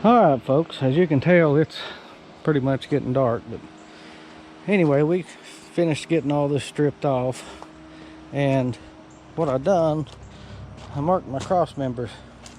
Alright folks, as you can tell it's pretty much getting dark, but anyway, we finished getting all this stripped off, and what I done, I marked my cross members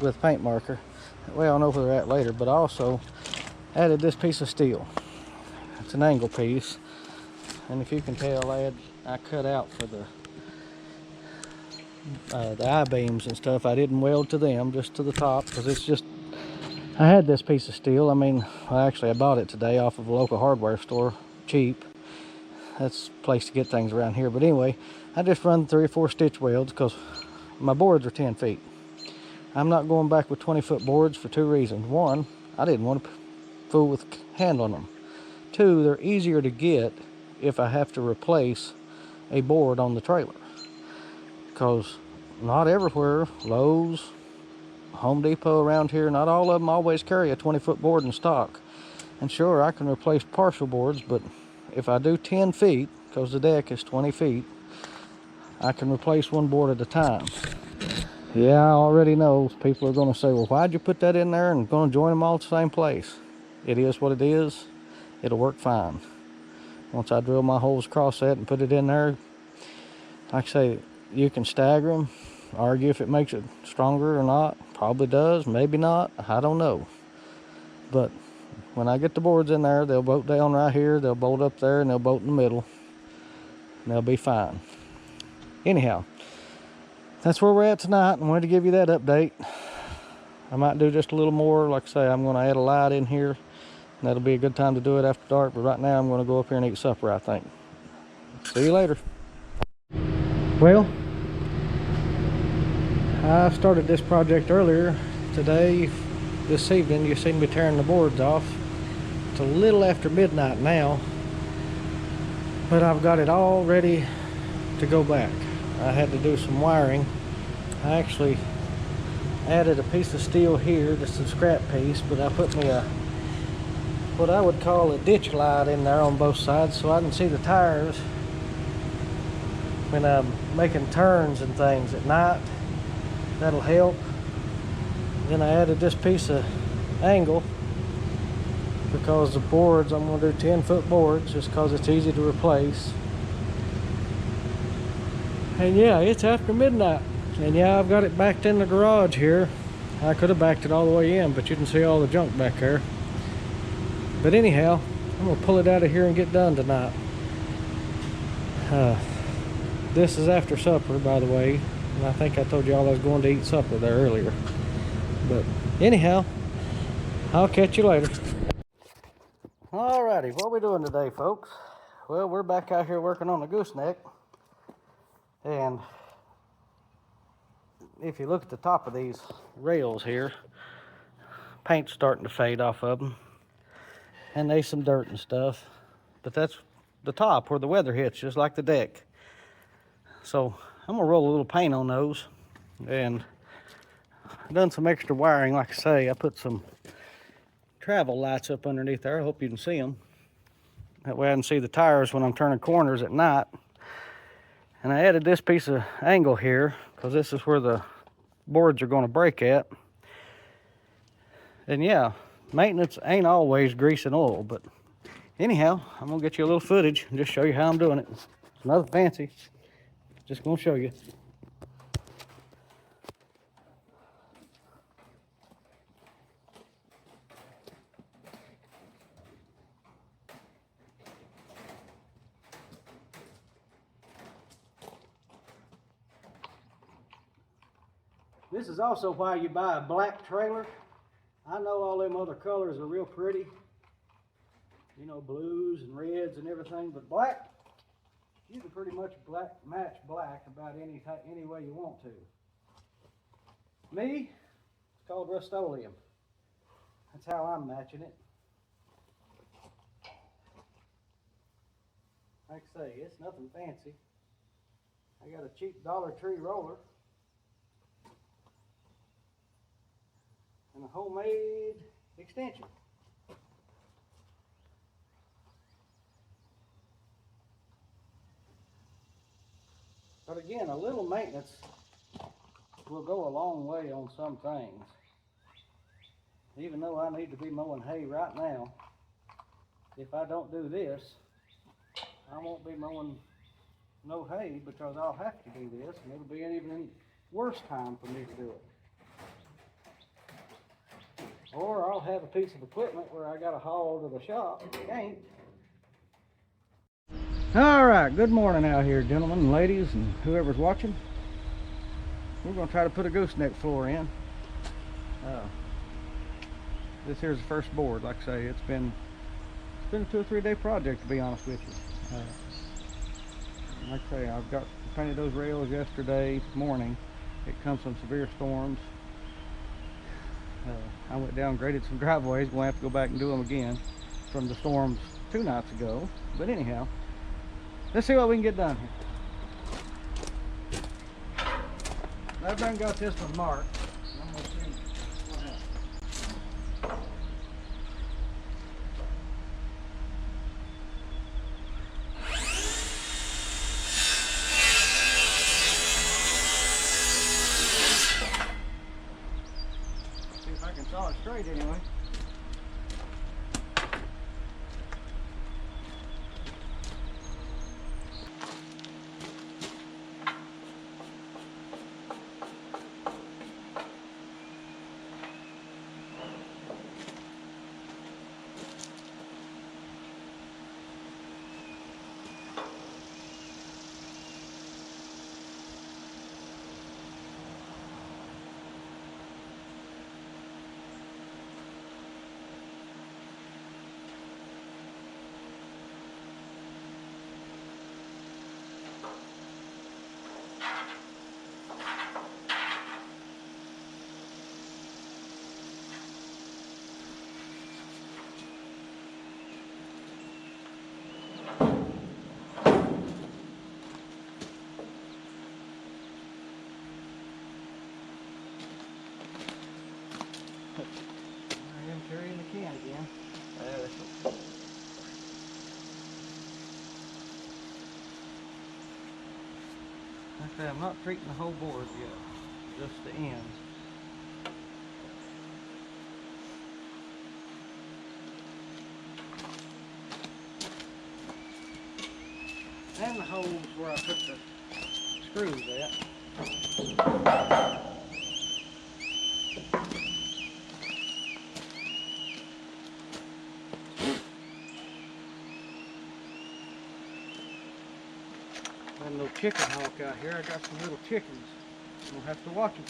with paint marker. That way I'll know where they're at later, but I also added this piece of steel. It's an angle piece, and if you can tell, I cut out for the I-beams and stuff. I didn't weld to them, just to the top, because it's just, I had this piece of steel. Actually I bought it today off of a local hardware store, cheap. That's a place to get things around here. But anyway, I just run 3 or 4 stitch welds because my boards are 10 feet. I'm not going back with 20-foot boards for 2 reasons. 1, I didn't want to fool with handling them. 2, they're easier to get if I have to replace a board on the trailer. Because not everywhere, Lowe's, Home Depot around here, not all of them always carry a 20-foot board in stock. And sure, I can replace partial boards, but if I do 10 feet, because the deck is 20 feet, I can replace one board at a time. Yeah, I already know people are going to say, well, why'd you put that in there and going to join them all at the same place? It is what it is. It'll work fine. Once I drill my holes across that and put it in there, like I say, you can stagger them, argue if it makes it stronger or not. Probably does, maybe not, I don't know. But when I get the boards in there, they'll bolt down right here, they'll bolt up there, and they'll bolt in the middle, and they'll be fine. Anyhow, that's where we're at tonight. I wanted to give you that update. I might do just a little more. Like I say, I'm going to add a light in here, and that'll be a good time to do it after dark. But right now, I'm going to go up here and eat supper, I think. See you later. Well, I started this project earlier today. This evening, you seen me tearing the boards off. It's a little after midnight now, but I've got it all ready to go back. I had to do some wiring. I actually added a piece of steel here, just a scrap piece, but I put me what I would call a ditch light in there on both sides so I can see the tires when I'm making turns and things at night. That'll help. Then I added this piece of angle because the boards, I'm going to do 10-foot boards just because it's easy to replace. And yeah, it's after midnight. And yeah, I've got it backed in the garage here. I could have backed it all the way in, but you can see all the junk back there. But anyhow, I'm going to pull it out of here and get done tonight. This is after supper, by the way. And I think I told y'all I was going to eat supper there earlier. But anyhow, I'll catch you later. Alrighty, what are we doing today, folks? Well, we're back out here working on the gooseneck. And if you look at the top of these rails here, paint's starting to fade off of them. And there's some dirt and stuff. But that's the top where the weather hits, just like the deck. So I'm going to roll a little paint on those. And I've done some extra wiring. Like I say, I put some travel lights up underneath there. I hope you can see them. That way I can see the tires when I'm turning corners at night. And I added this piece of angle here because this is where the boards are going to break at. And yeah, maintenance ain't always grease and oil, but anyhow, I'm going to get you a little footage and just show you how I'm doing it. It's nothing fancy. Just going to show you. This is also why you buy a black trailer. I know all them other colors are real pretty. You know, blues and reds and everything, but black, you can pretty much match black about any way you want to. Me, it's called Rust-Oleum. That's how I'm matching it. Like I say, it's nothing fancy. I got a cheap Dollar Tree roller and a homemade extension. But again, a little maintenance will go a long way on some things. even though I need to be mowing hay right now, if I don't do this, I won't be mowing no hay because I'll have to do this, and it'll be an even worse time for me to do it. Or I'll have a piece of equipment where I got to haul to the shop. Can't. All right, good morning out here, gentlemen and ladies and whoever's watching. We're going to try to put a gooseneck floor in. This here's the first board. Like I say, it's been a 2 or 3 day project, to be honest with you. Like I say, I've painted those rails yesterday morning. It comes from severe storms. I went down and graded some driveways. We'll have to go back and do them again from the storms 2 nights ago. But anyhow, let's see what we can get done here. I've done got this one marked. I'm gonna see what happens. See if I can saw it straight anyway. I am carrying the can again. Like I say, I'm not treating the whole board yet, just the ends. And the holes where I put the screws at. Got a little chicken hawk out here. I got some little chickens. I'm gonna have to watch them.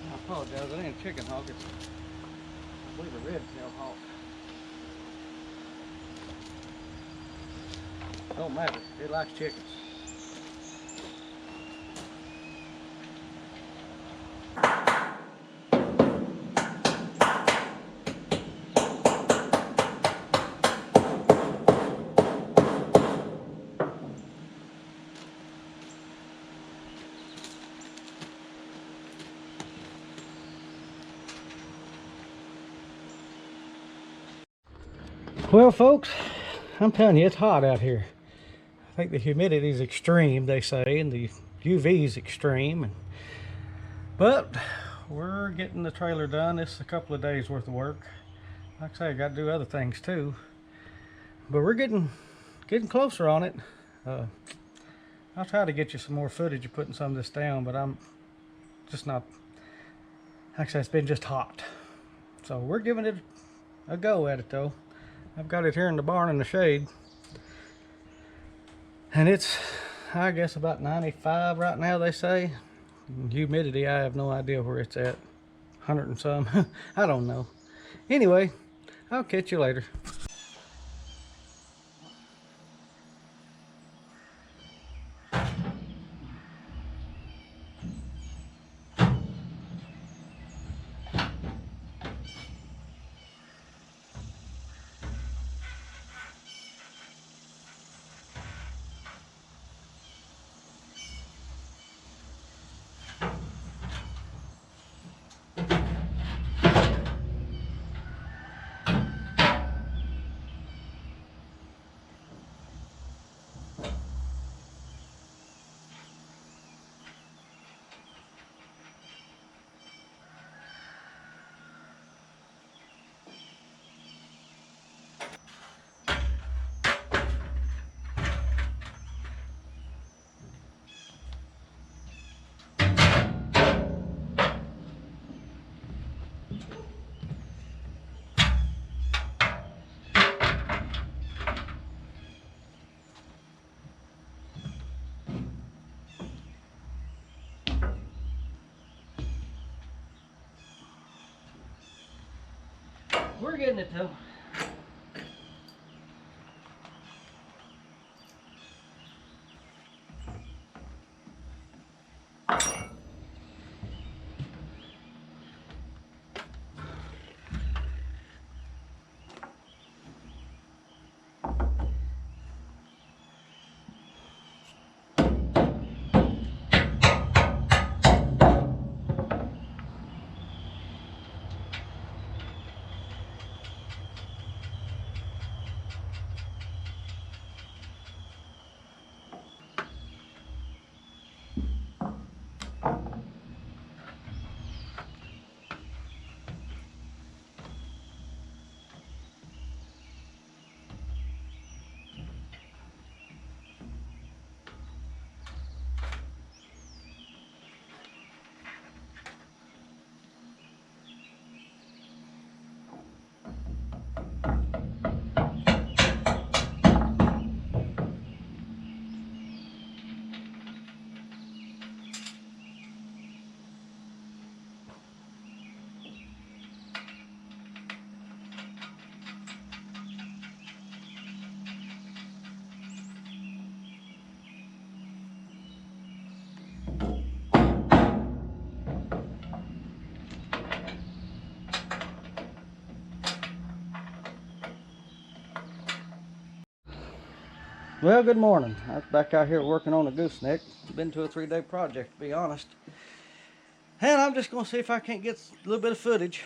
I apologize, it ain't a chicken hawk, it's, I believe, a red-tailed hawk. Don't matter, it likes chickens. Well, folks, I'm telling you, it's hot out here. I think the humidity is extreme, they say, and the UV is extreme. But we're getting the trailer done. It's a couple of days worth of work. Like I say, I got to do other things too. But we're getting closer on it. I'll try to get you some more footage of putting some of this down, but I'm just not. Like I said, it's been just hot. So we're giving it a go at it though. I've got it here in the barn in the shade. And it's, I guess, about 95 right now, they say. Humidity, I have no idea where it's at. 100 and some. I don't know. Anyway, I'll catch you later. We're getting it though. Well, good morning. I was back out here working on a gooseneck. It's been 2 or 3 day project, to be honest. And I'm just gonna see if I can't get a little bit of footage.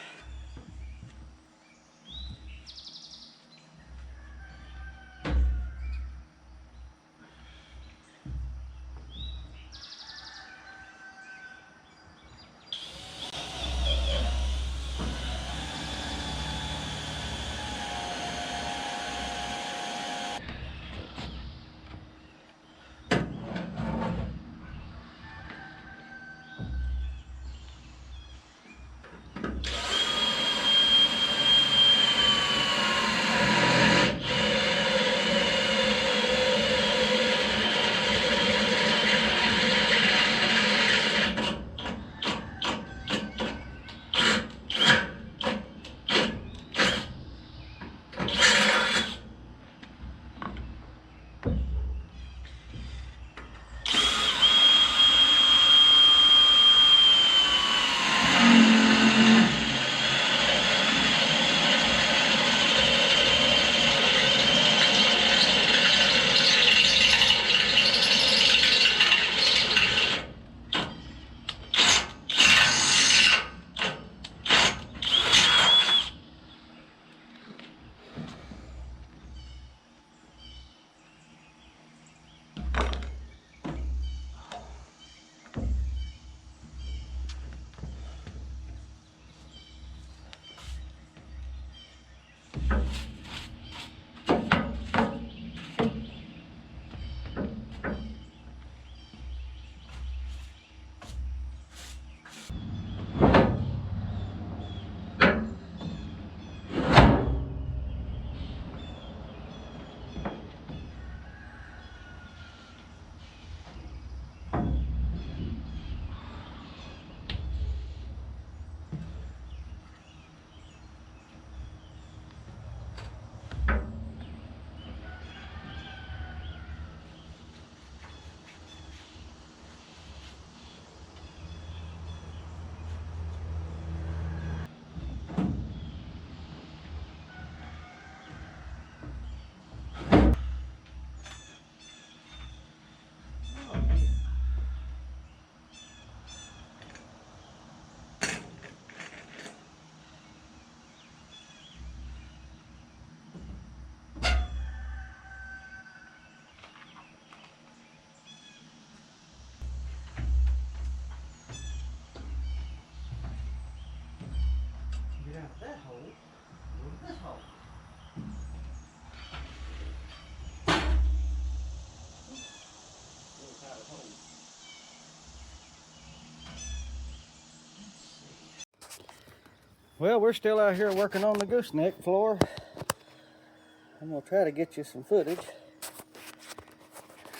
Well, we're still out here working on the gooseneck floor. I'm gonna try to get you some footage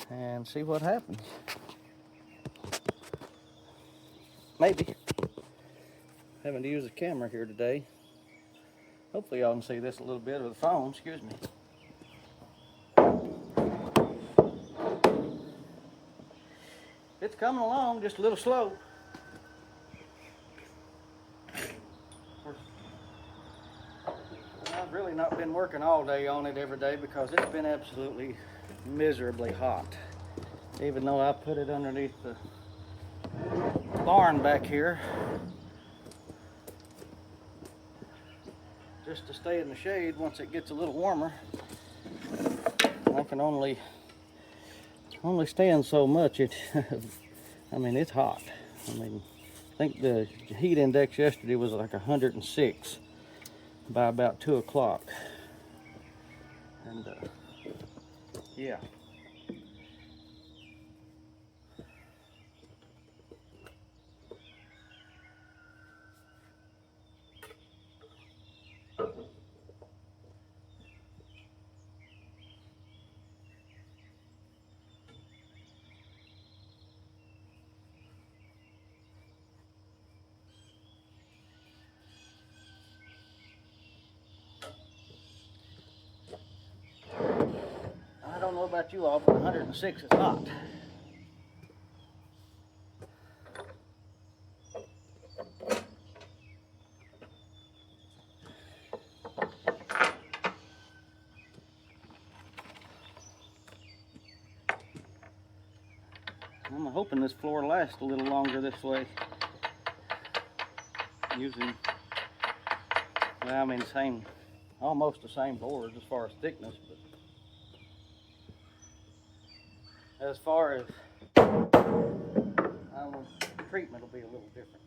and see what happens. Maybe. Having to use a camera here today. Hopefully y'all can see this a little bit with the phone, excuse me. It's coming along, just a little slow. I've really not been working all day on it every day because it's been absolutely miserably hot. Even though I put it underneath the barn back here just to stay in the shade once it gets a little warmer. I can only stand so much. I mean, it's hot. I mean, I think the heat index yesterday was like 106 by about 2 o'clock. And yeah. I don't know about you all, but 106 is hot. I'm hoping this floor lasts a little longer this way. Using, well, I mean, almost the same boards as far as thickness, but as far as treatment will be a little different.